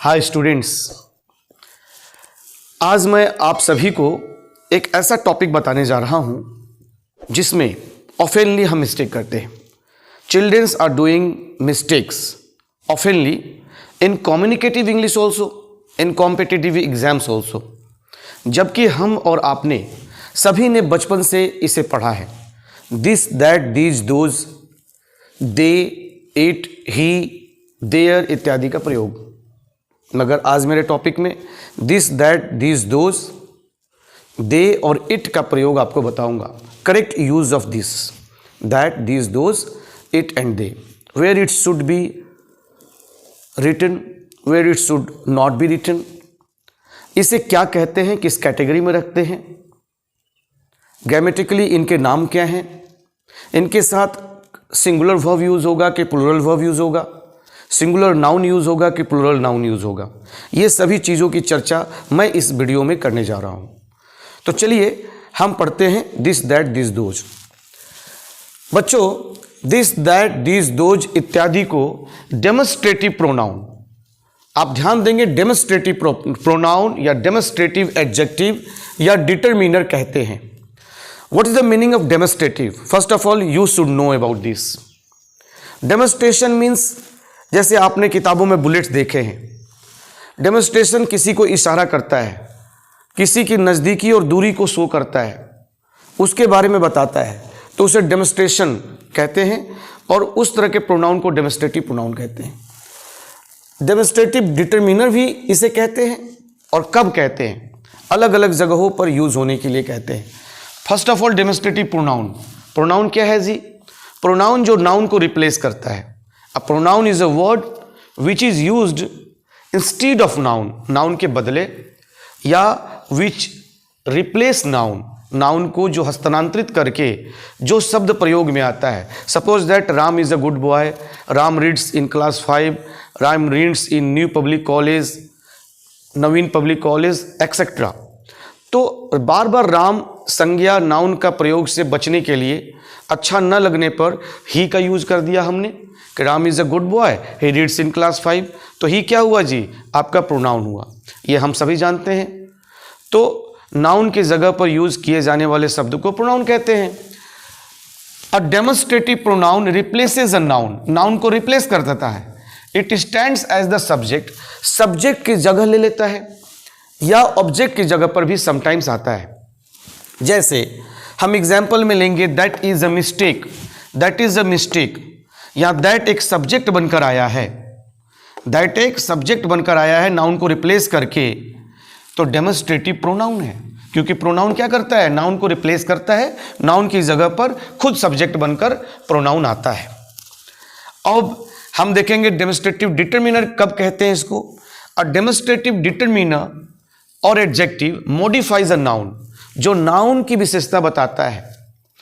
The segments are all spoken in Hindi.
हाय स्टूडेंट्स, आज मैं आप सभी को एक ऐसा टॉपिक बताने जा रहा हूं जिसमें ऑफेनली हम मिस्टेक करते हैं। Childrens are doing mistakes oftenly in communicative English also, in competitive exams also, जबकि हम और आपने सभी ने बचपन से इसे पढ़ा है। This, that, these, those, they, it, he, there इत्यादि का प्रयोग। मगर आज मेरे टॉपिक में this, that, these, those, they और इट का प्रयोग आपको बताऊंगा। Correct use of this, that, these, those, it and they, where it should be written, where it should not be written, इसे क्या कहते हैं, किस कैटेगरी में रखते हैं, ग्रामेटिकली इनके नाम क्या हैं, इनके साथ सिंगुलर वर्ब यूज होगा कि प्लूरल वर्ब यूज होगा, सिंगुलर नाउन यूज होगा कि प्लूरल नाउन यूज होगा, ये सभी चीज़ों की चर्चा मैं इस वीडियो में करने जा रहा हूँ। तो चलिए हम पढ़ते हैं दिस, दैट, दिस, दोज। बच्चों, दिस, दैट, दिस, दोज इत्यादि को डेमोन्स्ट्रेटिव प्रोनाउन, आप ध्यान देंगे, डेमोन्स्ट्रेटिव प्रोनाउन या डेमोन्स्ट्रेटिव एडजेक्टिव या डिटरमिनर कहते हैं। What is the meaning of demonstrative? First of all, you should know about this. Demonstration means, जैसे आपने किताबों में बुलेट्स देखे हैं, डेमोन्स्ट्रेशन किसी को इशारा करता है, किसी की नज़दीकी और दूरी को शो करता है, उसके बारे में बताता है, तो उसे डेमोन्स्ट्रेशन कहते हैं। और उस तरह के प्रोनाउन को डेमोन्स्ट्रेटिव प्रोनाउन कहते हैं। डेमोन्स्ट्रेटिव डिटरमिनर भी इसे कहते हैं। और कब कहते हैं? अलग अलग जगहों पर यूज होने के लिए कहते हैं। First of all, demonstrative pronoun. Pronoun क्या है जी? प्रोनाउन जो नाउन को रिप्लेस करता है। A pronoun is a word which is used instead of noun, noun के बदले, या विच रिप्लेस नाउन, नाउन को जो हस्तांतरित करके जो शब्द प्रयोग में आता है। Suppose that Ram is a good boy, Ram reads in class 5, Ram reads in new public college, Naveen public college etcetera. तो बार बार राम संज्ञा नाउन का प्रयोग से बचने के लिए अच्छा न लगने पर ही का यूज कर दिया हमने कि Ram is a good boy, he reads in class 5। तो ही क्या हुआ जी? आपका प्रोनाउन हुआ। ये हम सभी जानते हैं। तो नाउन की जगह पर यूज किए जाने वाले शब्द को प्रोनाउन कहते हैं। A demonstrative pronoun replaces a noun, noun को रिप्लेस कर देता है। It stands as the subject, subject की जगह ले लेता है, या ऑब्जेक्ट की जगह पर भी समटाइम्स आता है। जैसे हम एग्जाम्पल में लेंगे, that is a mistake, that is a mistake, या दैट एक सब्जेक्ट बनकर आया है, दैट एक सब्जेक्ट बनकर आया है नाउन को रिप्लेस करके, तो डेमोन्स्ट्रेटिव प्रोनाउन है। क्योंकि प्रोनाउन क्या करता है? नाउन को रिप्लेस करता है, नाउन की जगह पर खुद सब्जेक्ट बनकर प्रोनाउन आता है। अब हम देखेंगे डेमोन्स्ट्रेटिव डिटरमिनर कब कहते हैं इसको। अ डेमोन्स्ट्रेटिव डिटरमिनर और एडजेक्टिव मॉडिफाइज अ नाउन, जो नाउन की विशेषता बताता है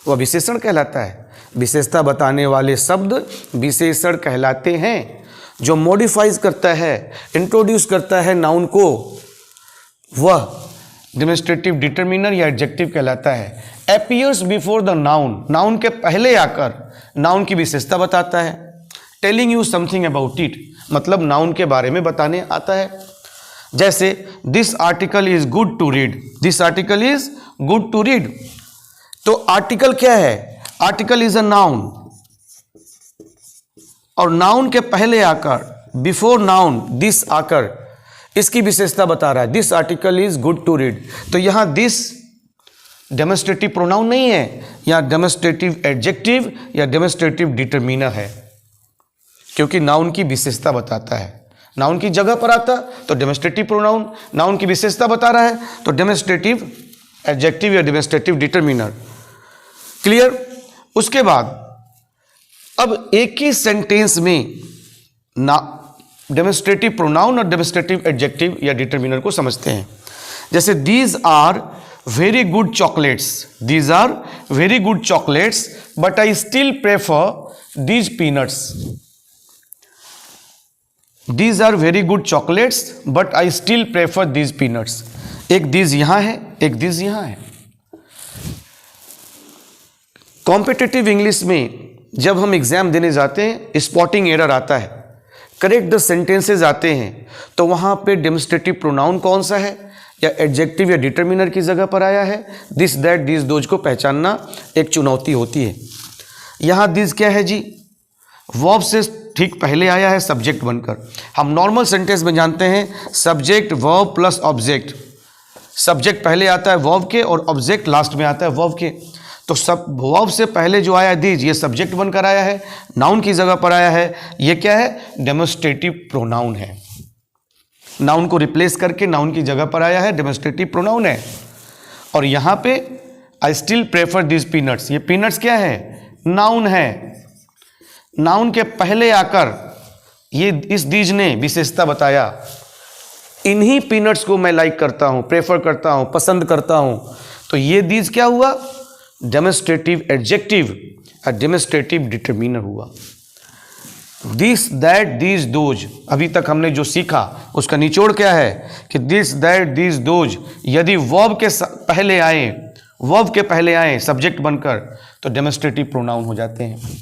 वह विशेषण कहलाता है। विशेषता बताने वाले शब्द विशेषण कहलाते हैं। जो मॉडिफाइज करता है, इंट्रोड्यूस करता है नाउन को, वह डेमोन्स्ट्रेटिव डिटरमिनर या एडजेक्टिव कहलाता है। Appears before the noun, noun के पहले आकर नाउन की विशेषता बताता है। Telling you something about it, मतलब नाउन के बारे में बताने आता है। जैसे this article is good to read, this article is good to read. तो आर्टिकल क्या है? आर्टिकल इज अ नाउन, और नाउन के पहले आकर, बिफोर नाउन दिस आकर, इसकी विशेषता बता रहा है, this article is good to read. तो यहां दिस डेमोन्स्ट्रेटिव प्रोनाउन नहीं है, यहां डेमोन्स्ट्रेटिव एडजेक्टिव या डेमोन्स्ट्रेटिव डिटरमिनर है, क्योंकि नाउन की विशेषता बताता है। नाउन की जगह पर आता तो डेमोन्स्ट्रेटिव प्रोनाउन, नाउन की विशेषता बता रहा है तो डेमोन्स्ट्रेटिव एडजेक्टिव या डेमोन्स्ट्रेटिव डिटरमिनर। क्लियर? उसके बाद अब एक ही सेंटेंस में ना डेमोन्स्ट्रेटिव प्रोनाउन और डेमोन्स्ट्रेटिव एडजेक्टिव या डिटरमिनर को समझते हैं। जैसे these are very good chocolates, these are very good chocolates but I still prefer these peanuts. These are very good chocolates, but I still prefer these peanuts. एक these यहाँ है, एक these यहाँ है। कॉम्पिटिटिव इंग्लिश में जब हम एग्जाम देने जाते हैं, स्पॉटिंग एरर आता है। करेक्ट द सेंटेंसेज आते हैं तो वहाँ पे डेमोस्ट्रेटिव प्रोनाउन कौन सा है, या एडजेक्टिव या डिटरमिनर की जगह पर आया है, दिस दैट दिस दोज को पहचानना एक चुनौती होती है। यहाँ दिस क्या है जी, वर्ब से ठीक पहले आया है सब्जेक्ट बनकर। हम नॉर्मल सेंटेंस में जानते हैं subject verb plus object, subject पहले आता है वर्ब के और ऑब्जेक्ट लास्ट में आता है वर्ब के। तो सब वर्ब से पहले जो आया दिस, ये सब्जेक्ट बनकर आया है, नाउन की जगह पर आया है, ये क्या है, डेमोस्ट्रेटिव प्रोनाउन है। नाउन को रिप्लेस करके नाउन की जगह पर आया है, डेमोस्ट्रेटिव प्रोनाउन है। और यहाँ पे आई स्टिल प्रेफर दिस पीनट्स, ये पीनट्स क्या है, नाउन है। नाउन के पहले आकर ये इस दीज ने विशेषता बताया, इन्हीं पीनट्स को मैं लाइक करता हूँ, प्रेफर करता हूँ, पसंद करता हूँ। तो ये दीज क्या हुआ, डेमोस्ट्रेटिव एडजेक्टिव और डेमोस्ट्रेटिव डिटरमिनर हुआ। दिस दैट दिस दोज, अभी तक हमने जो सीखा उसका निचोड़ क्या है कि दिस दैट दिस दोज यदि वर्ब के पहले आए, वर्ब के पहले आए सब्जेक्ट बनकर तो डेमोस्ट्रेटिव प्रोनाउन हो जाते हैं।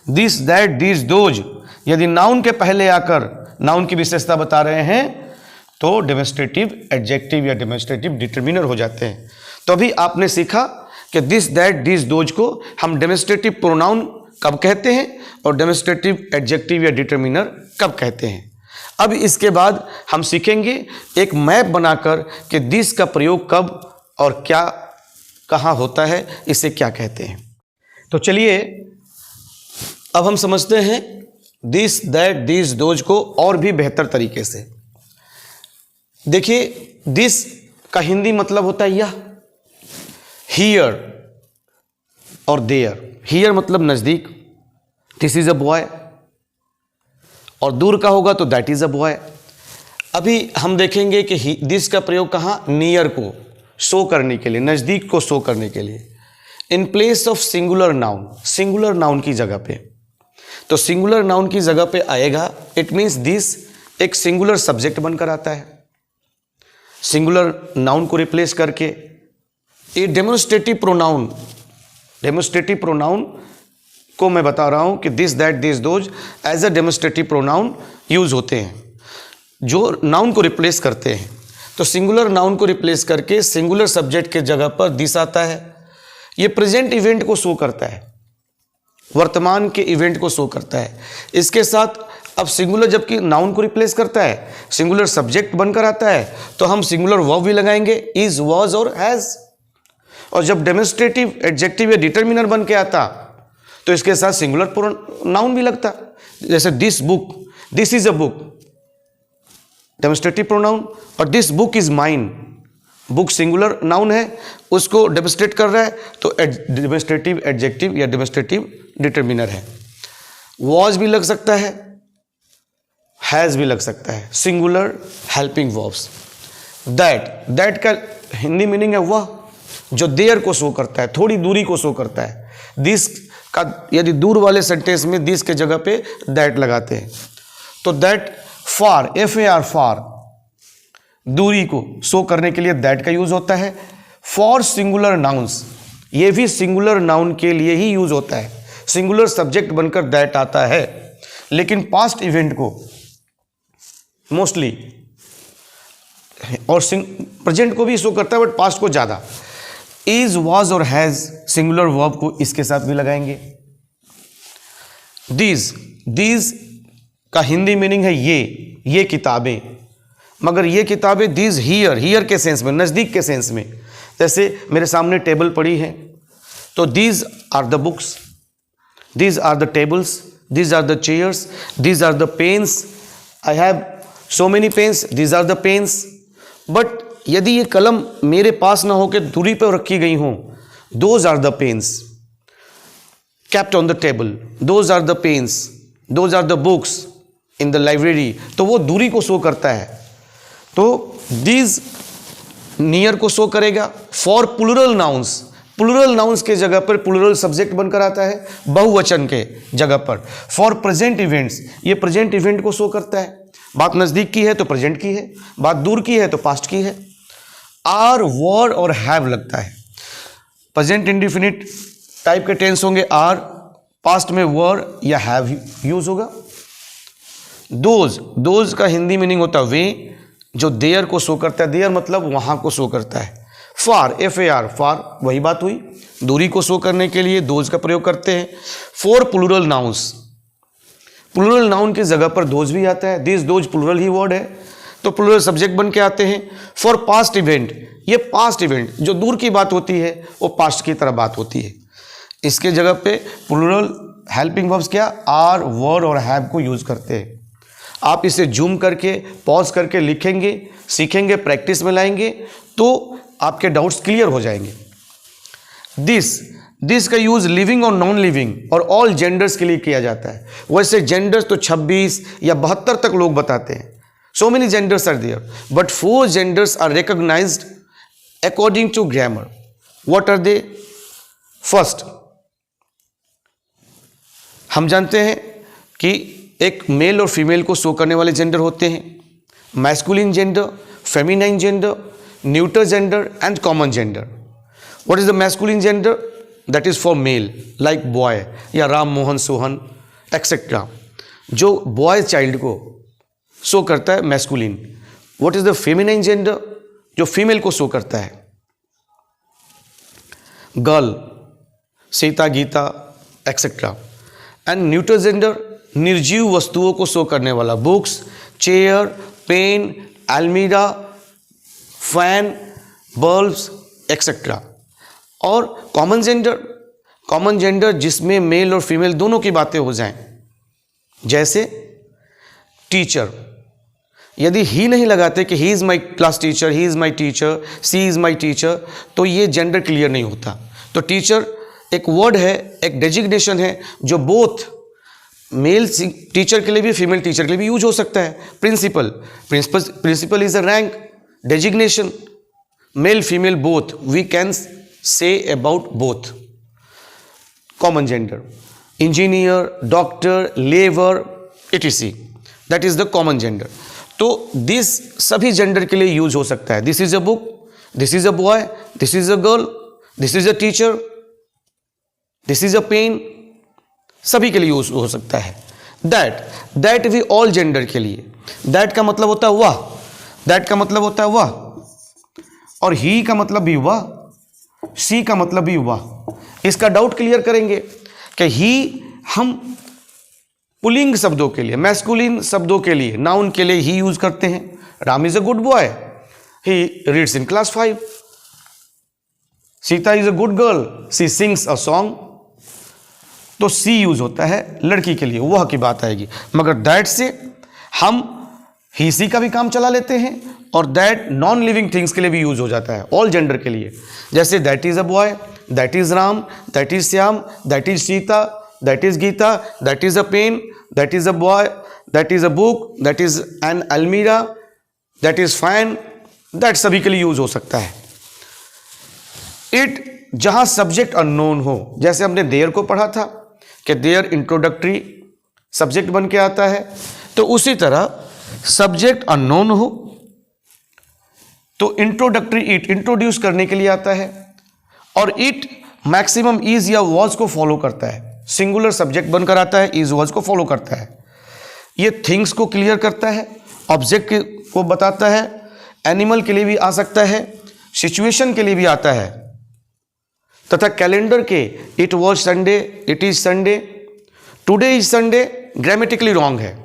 दिस दैट दिस दोज यदि नाउन के पहले आकर नाउन की विशेषता बता रहे हैं तो डेमोस्ट्रेटिव एडजेक्टिव या डेमोस्ट्रेटिव डिटरमिनर हो जाते हैं। तो अभी आपने सीखा कि दिस दैट दिस दोज को हम डेमोस्ट्रेटिव प्रोनाउन कब कहते हैं और डेमोस्ट्रेटिव एडजेक्टिव या डिटरमिनर कब कहते हैं। अब इसके बाद हम सीखेंगे एक मैप बनाकर कि दिस का प्रयोग कब और क्या कहाँ होता है, इसे क्या कहते हैं। तो चलिए अब हम समझते हैं दिस दैट दिस दोज को और भी बेहतर तरीके से। देखिए दिस का हिंदी मतलब होता है यह, हियर और देयर। हियर मतलब नज़दीक, दिस इज़ अ बॉय, और दूर का होगा तो दैट इज़ अ बॉय। अभी हम देखेंगे कि दिस का प्रयोग कहाँ, नियर को शो करने के लिए, नज़दीक को शो करने के लिए, in place of singular noun, singular noun की जगह पे। तो सिंगुलर नाउन की जगह पे आएगा, इट मीन्स दिस एक सिंगुलर सब्जेक्ट बनकर आता है। सिंगुलर नाउन को रिप्लेस करके ये डेमोस्ट्रेटिव प्रोनाउन, डेमोस्ट्रेटिव प्रोनाउन को मैं बता रहा हूं कि this that this those as a demonstrative pronoun use होते हैं जो नाउन को रिप्लेस करते हैं। तो सिंगुलर नाउन को रिप्लेस करके सिंगुलर सब्जेक्ट के जगह पर दिस आता है। ये प्रेजेंट इवेंट को शो करता है, वर्तमान के इवेंट को शो करता है। इसके साथ अब सिंगुलर जबकि नाउन को रिप्लेस करता है, सिंगुलर सब्जेक्ट बनकर आता है, तो हम सिंगुलर वर्ब भी लगाएंगे, इज, वॉज और हैज। और जब डेमोस्ट्रेटिव एडजेक्टिव या डिटरमिनर बन के आता तो इसके साथ सिंगुलर नाउन भी लगता, जैसे this book, this is a book, demonstrative pronoun. और this book is mine, book singular noun है, उसको डेमोस्ट्रेट कर रहा है तो डेमोस्ट्रेटिव एडजेक्टिव या डेमोस्ट्रेटिव डिटरमिनर है। वॉज भी लग सकता है, हैज भी लग सकता है, singular helping verbs. That, that का हिंदी मीनिंग है वह जो देयर को शो करता है, थोड़ी दूरी को शो करता है। दिस का यदि दूर वाले सेंटेंस में दिस के जगह पे दैट लगाते हैं तो दैट, फार, FAR, फार, दूरी को शो करने के लिए दैट का यूज होता है। फॉर सिंगुलर नाउन्स, ये भी सिंगुलर नाउन के लिए ही यूज होता है, सिंगुलर सब्जेक्ट बनकर दैट आता है। लेकिन पास्ट इवेंट को मोस्टली और प्रेजेंट को भी शो करता है, बट पास्ट को ज़्यादा। इज, वॉज और हैज सिंगुलर वर्ब को इसके साथ भी लगाएंगे। दीज, दीज का हिंदी मीनिंग है ये किताबें, मगर ये किताबें दीज हियर, हियर के सेंस में, नज़दीक के सेंस में। जैसे मेरे सामने टेबल पड़ी है तो these are the books, these are the tables, these are the chairs, these are the pens, I have so many pens, these are the pens. But यदि ये कलम मेरे पास ना होकर दूरी पर रखी गई हों, those are the pens kept on the table, those are the pens, those are the books in the library, तो वो दूरी को शो करता है। तो these नियर को शो करेगा। For plural nouns, plural nouns के जगह पर प्लूरल सब्जेक्ट बनकर आता है, बहुवचन के जगह पर। फॉर प्रेजेंट इवेंट्स, ये प्रेजेंट इवेंट को शो करता है। बात नज़दीक की है तो प्रेजेंट की है, बात दूर की है तो पास्ट की है। आर, वर और हैव लगता है। प्रेजेंट इंडिफिनिट टाइप के टेंस होंगे आर, पास्ट में वर या हैव यूज होगा। दोज का हिंदी मीनिंग होता है वे, जो देयर को शो करता है, देयर मतलब वहाँ को शो करता है। फार, FAR, फार वही बात हुई, दूरी को शो करने के लिए दोज का प्रयोग करते हैं। For plural nouns, plural noun की जगह पर दोज भी आता है, दिस दोज प्लूरल ही वर्ड है तो प्लूरल सब्जेक्ट बन के आते हैं। फॉर पास्ट इवेंट, ये पास्ट इवेंट जो दूर की बात होती है वो पास्ट की तरह बात होती है, इसके जगह पे प्लूरल हेल्पिंग वर्ब्स क्या आर, वर और हैव को यूज करते हैं। आप इसे जूम करके पॉज करके लिखेंगे, सीखेंगे, प्रैक्टिस में लाएंगे तो आपके डाउट्स क्लियर हो जाएंगे। दिस का यूज लिविंग और नॉन लिविंग और ऑल जेंडर्स के लिए किया जाता है। वैसे जेंडर्स तो 26 या 72 तक लोग बताते हैं, so many genders are there, but 4 genders are recognised according to grammar. What are they? First, हम जानते हैं कि एक मेल और फीमेल को शो करने वाले जेंडर होते हैं, masculine gender, feminine gender, neuter gender and common gender. What is the masculine gender? That is for male, like boy या राम, मोहन, सोहन एक्सेट्रा, जो बॉय चाइल्ड को शो करता है, masculine. What is the feminine gender? जो फीमेल को शो करता है, girl, Sita, Gita etcetera. And neuter gender, निर्जीव वस्तुओं को शो करने वाला, बुक्स, चेयर, पेन, अलमीरा, फैन, बल्ब्स एक्सेट्रा। और कॉमन जेंडर जिसमें मेल और फीमेल दोनों की बातें हो जाएं, जैसे टीचर, यदि ही नहीं लगाते कि he is my class teacher, he is my teacher, she is my teacher, तो ये जेंडर क्लियर नहीं होता। तो टीचर एक वर्ड है, एक डेजिग्नेशन है जो बोथ मेल टीचर के लिए भी, फीमेल टीचर के लिए भी यूज हो सकता है। Principal is a rank, designation, male female both, we can say about both. Common gender, engineer, doctor, labour etc, that is the common gender. तो दिस सभी जेंडर के लिए यूज हो सकता है। This is a book, this is a boy, this is a girl, this is a teacher, this is a pen, सभी के लिए यूज हो सकता है। दैट भी ऑल जेंडर के लिए। दैट का मतलब होता है वह, दैट का मतलब होता है वह, और ही का मतलब भी वह, सी का मतलब भी वह। इसका डाउट क्लियर करेंगे कि ही हम पुल्लिंग शब्दों के लिए, मैस्कुलिन शब्दों के लिए, नाउन के लिए ही यूज करते हैं। Ram is a good boy, he reads in class 5। Sita is a good girl, she sings a song. तो सी यूज होता है लड़की के लिए, वह की बात आएगी। मगर दैट से हम ही सी का भी काम चला लेते हैं, और दैट नॉन लिविंग थिंग्स के लिए भी यूज हो जाता है, ऑल जेंडर के लिए। जैसे that is a boy, that is Ram, that is Shyam, that is Sita, that is Gita, that is a pen, that is a boy, that is a book, that is an अलमीरा, दैट इज फैन, दैट सभी के लिए यूज हो सकता है। इट, जहां सब्जेक्ट अननोन हो, जैसे हमने देयर को पढ़ा था कि देयर इंट्रोडक्टरी सब्जेक्ट बन के आता है, तो उसी तरह सब्जेक्ट अननोन हो तो इंट्रोडक्टरी इट इंट्रोड्यूस करने के लिए आता है, और इट मैक्सिमम इज या वॉज को फॉलो करता है, सिंगुलर सब्जेक्ट बनकर आता है, इज वॉज को फॉलो करता है। ये थिंग्स को क्लियर करता है, ऑब्जेक्ट को बताता है, एनिमल के लिए भी आ सकता है, सिचुएशन के लिए भी आता है, तथा कैलेंडर के it was Sunday, it is Sunday, today is Sunday grammatically wrong है,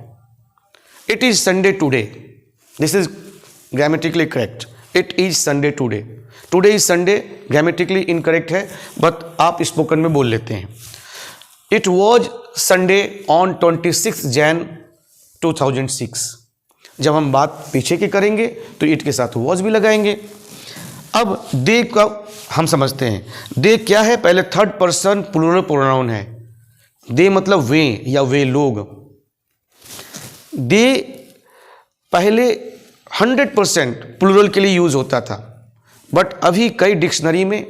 it is Sunday today, this is grammatically correct, it is Sunday today, today is Sunday grammatically incorrect है, बट आप स्पोकन में बोल लेते हैं। It was Sunday on 26 Jan 2006। जब हम बात पीछे की करेंगे तो इट के साथ वॉज भी लगाएंगे। अब दे का हम समझते हैं, दे क्या है? पहले थर्ड पर्सन प्लूरल प्रोनाउन है। दे मतलब वे या वे लोग। दे पहले 100% प्लूरल के लिए यूज होता था, बट अभी कई डिक्शनरी में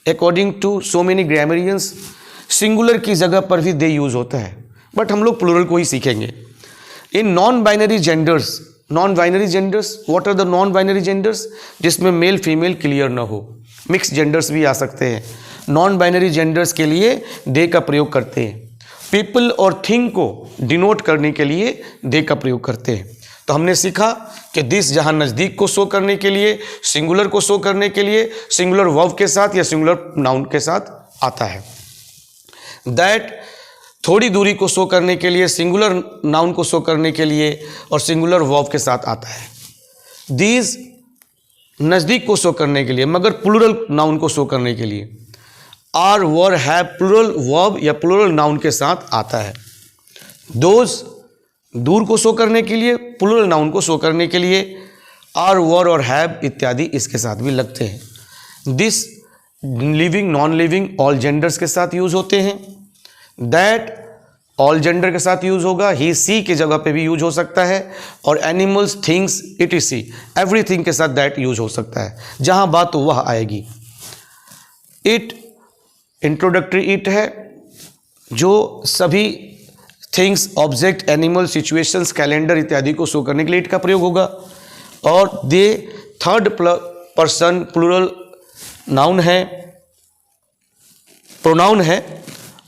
according to so many grammarians singular की जगह पर भी दे यूज होता है, बट हम लोग प्लूरल को ही सीखेंगे। In non binary genders, what are the non binary genders? जिसमें मेल फीमेल क्लियर ना हो, मिक्स जेंडर्स भी आ सकते हैं। नॉन बाइनरी जेंडर्स के लिए दे का प्रयोग करते हैं। पीपल और थिंग को डिनोट करने के लिए दे का प्रयोग करते हैं। तो हमने सीखा कि दिस जहाँ नज़दीक को शो करने के लिए, सिंगुलर को शो करने के लिए सिंगुलर वर्ब के साथ या सिंगुलर नाउन के साथ आता है। दैट थोड़ी दूरी को शो करने के लिए सिंगुलर नाउन को शो करने के लिए और सिंगुलर वर्ब के साथ आता है। दीज नज़दीक को शो करने के लिए मगर प्लूरल नाउन को शो करने के लिए। Are were have plural verb या प्लूरल नाउन के साथ आता है। दोज दूर को शो करने के लिए, प्लूरल नाउन को शो करने के लिए आर वर और हैव इत्यादि इसके साथ भी लगते हैं। This living, non living, all genders के साथ यूज होते हैं। दैट ऑल जेंडर के साथ यूज होगा, ही सी की जगह पे भी यूज हो सकता है। और एनिमल्स, थिंग्स, etc, एवरीथिंग के साथ दैट यूज हो सकता है। जहां बात तो वह आएगी। इट इंट्रोडक्टरी इट है जो सभी things, object, animal, situations, calendar इत्यादि को शो करने के लिए इट का प्रयोग होगा। और they third person plural noun है, प्रोनाउन है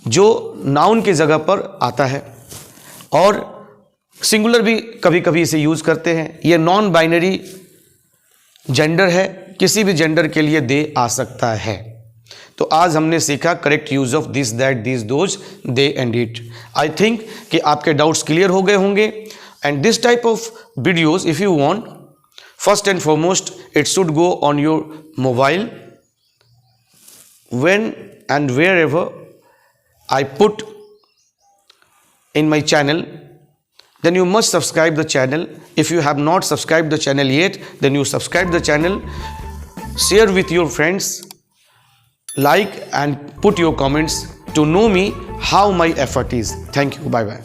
जो नाउन की जगह पर आता है। और सिंगुलर भी कभी कभी इसे यूज करते हैं। ये नॉन बाइनरी जेंडर है, किसी भी जेंडर के लिए दे आ सकता है। तो आज हमने सीखा correct use of this, that, this, those, they and it. I think कि आपके डाउट्स क्लियर हो गए होंगे। And this type of videos if you want, first and foremost it should go on your mobile when and wherever I put in my channel, then you must subscribe the channel. If you have not subscribed the channel yet, then you subscribe the channel, share with your friends, like and put your comments to know me how my effort is. Thank you. Bye bye.